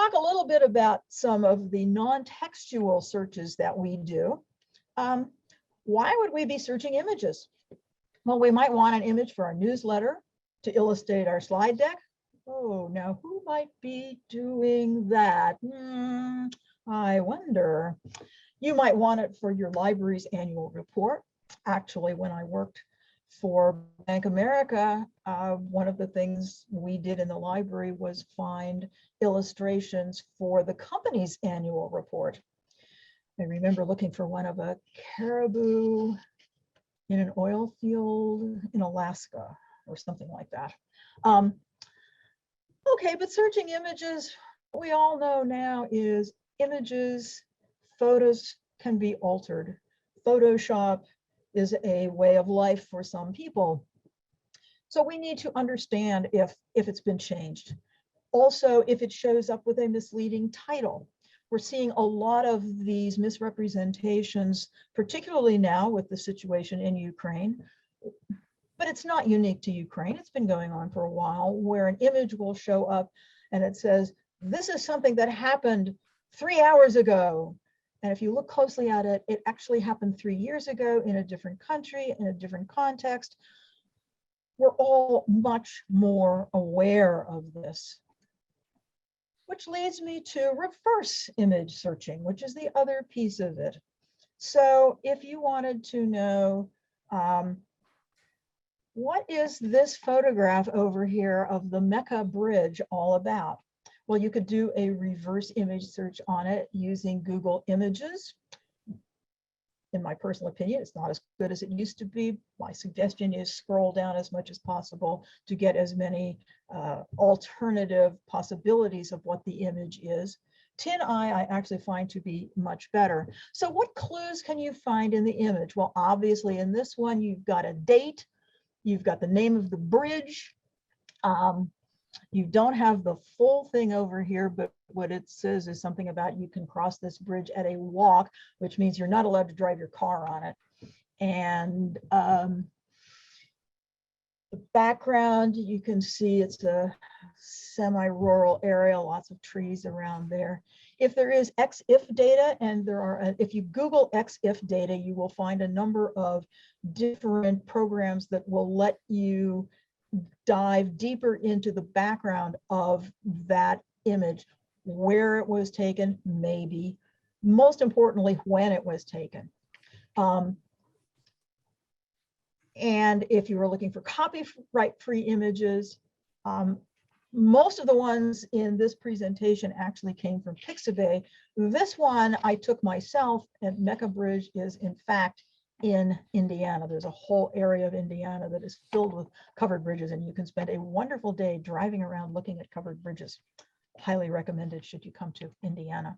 talk a little bit about some of the non-textual searches that we do. Why would we be searching images? Well, we might want an image for our newsletter to illustrate our slide deck. Oh, now who might be doing that? I wonder. You might want it for your library's annual report. Actually, when I worked for Bank of America, one of the things we did in the library was find illustrations for the company's annual report. I remember looking for one of a caribou in an oil field in Alaska or something like that. Okay, but searching images, what we all know now is images, photos can be altered. Photoshop is a way of life for some people. So we need to understand if it's been changed. Also, if it shows up with a misleading title. We're seeing a lot of these misrepresentations, particularly now with the situation in Ukraine. But it's not unique to Ukraine. It's been going on for a while, where an image will show up and it says, this is something that happened 3 hours ago. And if you look closely at it, it actually happened 3 years ago in a different country, in a different context. We're all much more aware of this. Which leads me to reverse image searching, which is the other piece of it. So if you wanted to know, what is this photograph over here of the Mecca Bridge all about? Well, you could do a reverse image search on it using Google Images. In my personal opinion, it's not as good as it used to be. My suggestion is scroll down as much as possible to get as many alternative possibilities of what the image is. TinEye I actually find to be much better. So what clues can you find in the image? Well, obviously in this one, you've got a date, you've got the name of the bridge. You don't have the full thing over here, but what it says is something about you can cross this bridge at a walk, which means you're not allowed to drive your car on it. And the background, you can see it's a semi-rural area, lots of trees around there. If there is XIF data, and there are, if you Google XIF data, you will find a number of different programs that will let you dive deeper into the background of that image, where it was taken, maybe, most importantly, when it was taken. And if you were looking for copyright-free images, most of the ones in this presentation actually came from Pixabay. This one I took myself, and Mecca Bridge is in fact in Indiana. There's a whole area of Indiana that is filled with covered bridges, and you can spend a wonderful day driving around looking at covered bridges. Highly recommended should you come to Indiana.